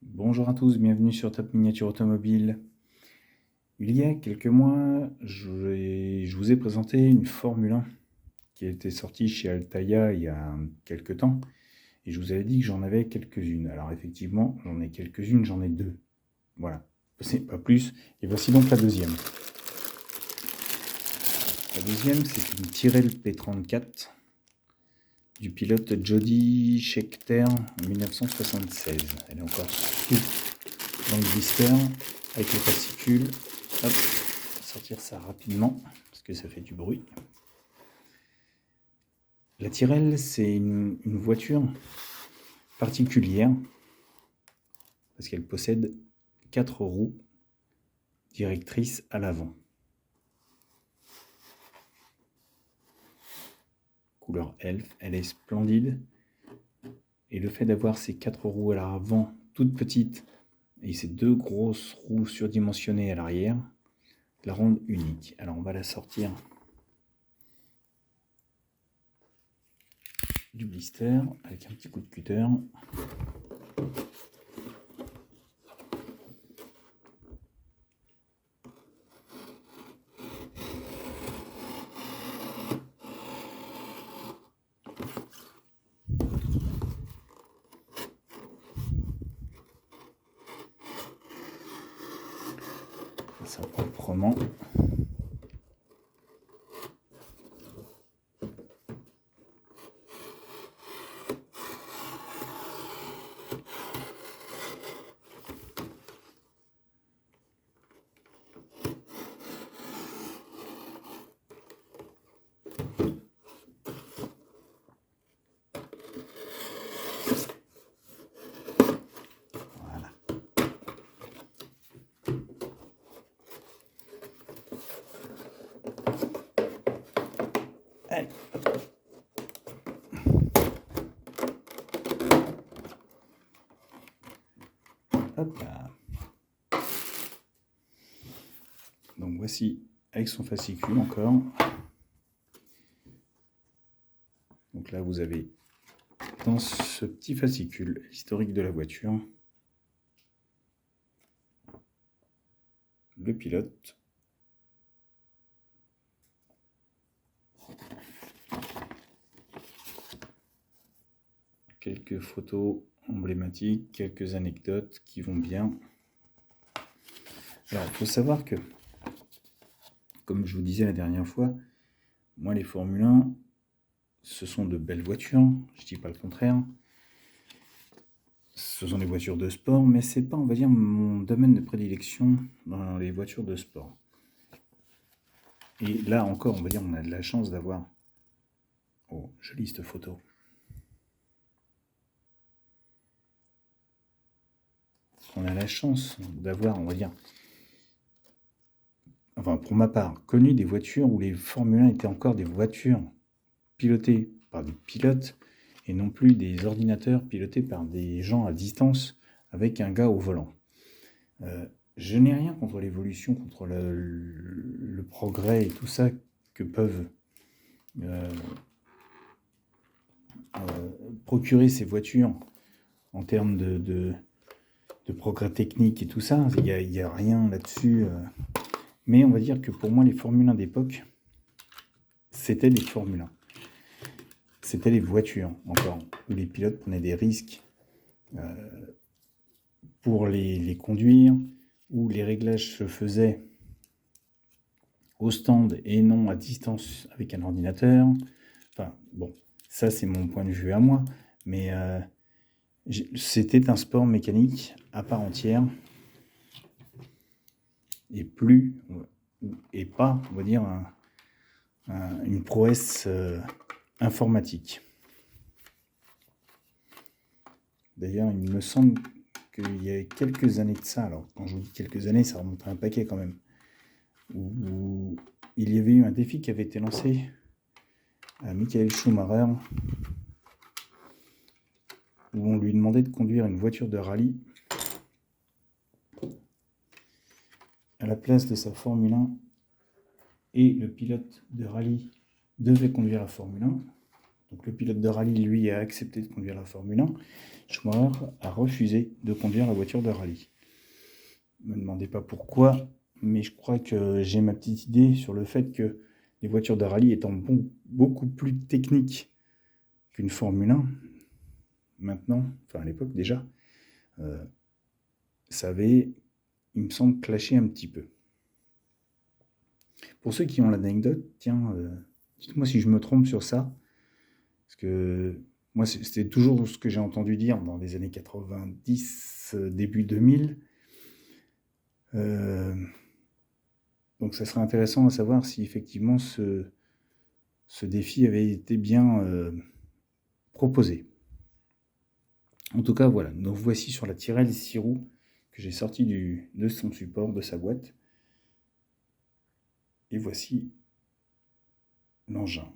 Bonjour à tous, bienvenue sur Top Miniature Automobile. Il y a quelques mois, je vous ai présenté une Formule 1 qui a été sortie chez Altaïa il y a quelques temps. Et je vous avais dit que j'en avais quelques-unes. Alors effectivement, j'en ai quelques-unes, j'en ai deux. Voilà, c'est pas plus. Et voici donc la deuxième. La deuxième, c'est une Tyrrell P34 du pilote Jody Scheckter en 1976. Elle est encore sous dans le blister avec les fascicules. Hop, sortir ça rapidement parce que ça fait du bruit. La Tyrrell, c'est une voiture particulière parce qu'elle possède 4 roues directrices à l'avant. Couleur elfe, elle est splendide. Et le fait d'avoir ces 4 roues à l'avant toutes petites et ces 2 grosses roues surdimensionnées à l'arrière la rendent unique. Alors on va la sortir du blister avec un petit coup de cutter. Ça proprement. Voilà. Allez. Hop là. Donc voici avec son fascicule encore. Donc là vous avez dans ce petit fascicule l'historique de la voiture, le pilote, quelques photos emblématiques, quelques anecdotes qui vont bien. Alors il faut savoir que, comme je vous disais la dernière fois, moi les Formule 1, ce sont de belles voitures, je dis pas le contraire. Ce sont des voitures de sport, mais c'est pas, on va dire, mon domaine de prédilection dans les voitures de sport. Et là encore, on va dire, on a de la chance d'avoir... Oh, jolie cette photo. On a la chance d'avoir, on va dire, enfin pour ma part, connu des voitures où les Formule 1 étaient encore des voitures pilotées par des pilotes et non plus des ordinateurs pilotés par des gens à distance avec un gars au volant. Je n'ai rien contre l'évolution, contre le progrès et tout ça que peuvent procurer ces voitures en termes de progrès technique et tout ça. Il n'y a rien là-dessus. Mais on va dire que pour moi, les Formule 1 d'époque, c'était des Formule 1. C'était les voitures, encore, où les pilotes prenaient des risques pour les conduire, où les réglages se faisaient au stand et non à distance avec un ordinateur. Enfin, bon, ça c'est mon point de vue à moi, mais c'était un sport mécanique à part entière et pas, on va dire, une prouesse informatique. D'ailleurs, il me semble qu'il y a quelques années de ça, alors quand je vous dis quelques années, ça remonte à un paquet quand même, où il y avait eu un défi qui avait été lancé à Michael Schumacher, où on lui demandait de conduire une voiture de rallye à la place de sa Formule 1, et le pilote de rallye devait conduire la Formule 1. Donc le pilote de rallye, lui, a accepté de conduire la Formule 1. Schumacher a refusé de conduire la voiture de rallye. Ne me demandez pas pourquoi, mais je crois que j'ai ma petite idée sur le fait que les voitures de rallye étant beaucoup plus techniques qu'une Formule 1, maintenant, enfin à l'époque déjà, ça avait, il me semble, clashé un petit peu. Pour ceux qui ont l'anecdote, tiens, dites-moi si je me trompe sur ça, parce que moi c'était toujours ce que j'ai entendu dire dans les années 90, début 2000. Donc ça serait intéressant à savoir si effectivement ce défi avait été bien proposé. En tout cas, voilà. Donc voici sur la Tyrrell 6 roues que j'ai sorti de son support, de sa boîte. Et voici l'engin.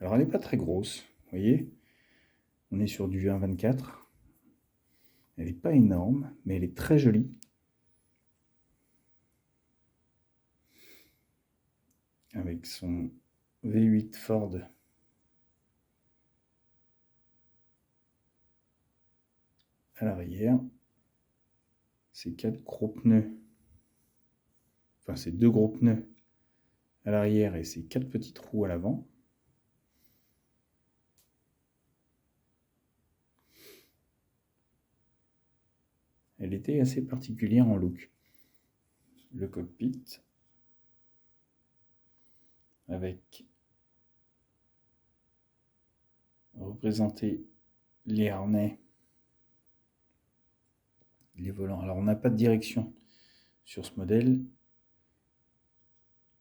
Alors elle n'est pas très grosse, vous voyez. On est sur du 1,24. Elle n'est pas énorme, mais elle est très jolie. Avec son V8 Ford à l'arrière. Ces 4 gros pneus. Enfin, ces 2 gros pneus à l'arrière et ces 4 petites roues à l'avant. Elle était assez particulière en look. Le cockpit avec représenté les harnais, les volants. Alors on n'a pas de direction sur ce modèle.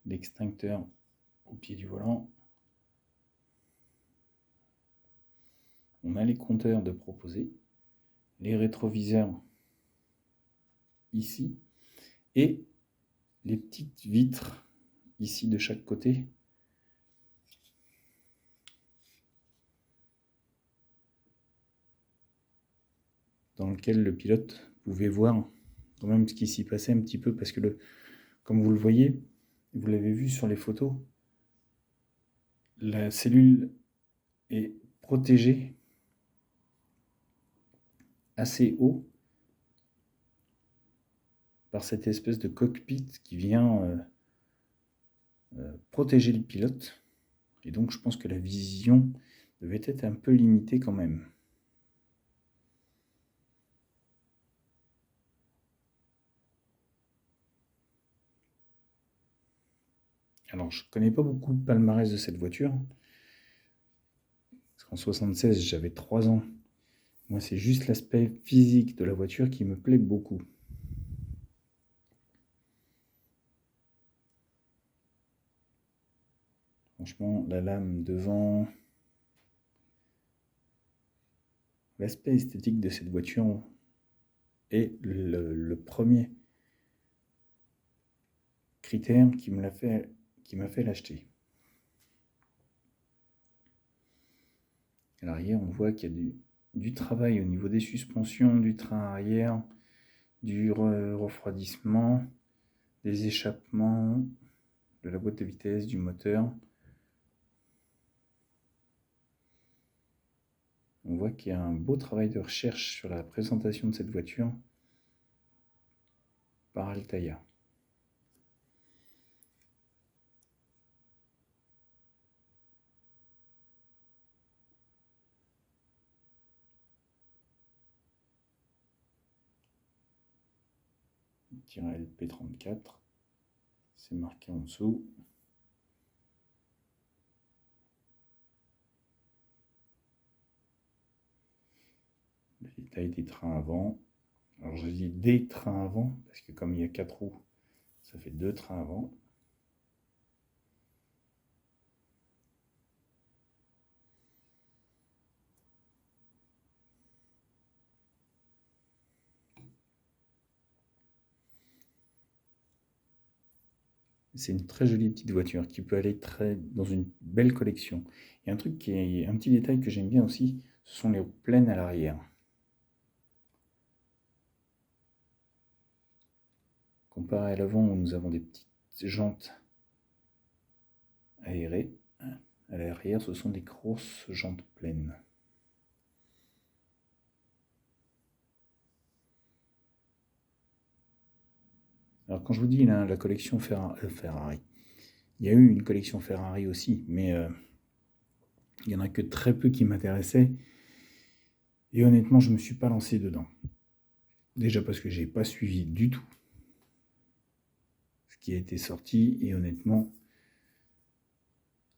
L'extincteur au pied du volant. On a les compteurs de proposés, les rétroviseurs ici et les petites vitres ici de chaque côté. Dans lequel le pilote pouvait voir quand même ce qui s'y passait un petit peu parce que comme vous le voyez, vous l'avez vu sur les photos, la cellule est protégée assez haut par cette espèce de cockpit qui vient protéger le pilote. Et donc je pense que la vision devait être un peu limitée quand même. Alors je ne connais pas beaucoup le palmarès de cette voiture. Parce qu'en 76, j'avais 3 ans. Moi, c'est juste l'aspect physique de la voiture qui me plaît beaucoup. Franchement, la lame devant, l'aspect esthétique de cette voiture est le premier critère qui m'a fait l'acheter. À l'arrière, on voit qu'il y a du travail au niveau des suspensions, du train arrière, du refroidissement, des échappements, de la boîte de vitesse, du moteur. On voit qu'il y a un beau travail de recherche sur la présentation de cette voiture par Altaïa. Tyrrell P34, c'est marqué en dessous. Le détail des trains avant. Alors je dis des trains avant, parce que comme il y a 4 roues, ça fait 2 trains avant. C'est une très jolie petite voiture qui peut aller dans une belle collection. Il y a un petit détail que j'aime bien aussi, ce sont les roues pleines à l'arrière. Comparé à l'avant où nous avons des petites jantes aérées, À l'arrière, ce sont des grosses jantes pleines. Alors quand je vous dis là, la collection Ferrari, il y a eu une collection Ferrari aussi, mais il n'y en a que très peu qui m'intéressaient. Et honnêtement, je ne me suis pas lancé dedans. Déjà parce que je n'ai pas suivi du tout ce qui a été sorti. Et honnêtement,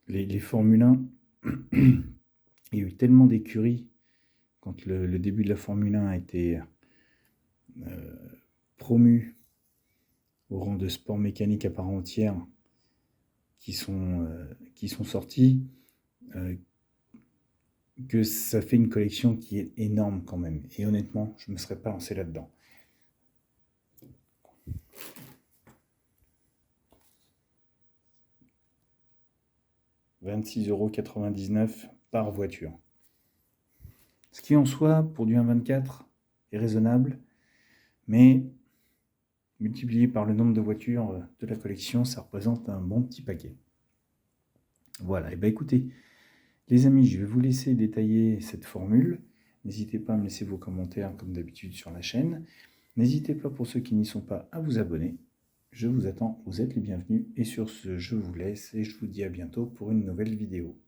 les Formule 1, il y a eu tellement d'écuries quand le début de la Formule 1 a été promu au rang de sport mécanique à part entière, qui sont sortis, que ça fait une collection qui est énorme quand même. Et honnêtement, je ne me serais pas lancé là-dedans. €26,99 par voiture. Ce qui en soi, pour du 1,24, est raisonnable, mais multiplié par le nombre de voitures de la collection, ça représente un bon petit paquet. Voilà, et bien écoutez, les amis, je vais vous laisser détailler cette formule. N'hésitez pas à me laisser vos commentaires comme d'habitude sur la chaîne. N'hésitez pas, pour ceux qui n'y sont pas, à vous abonner. Je vous attends, vous êtes les bienvenus. Et sur ce, je vous laisse et je vous dis à bientôt pour une nouvelle vidéo.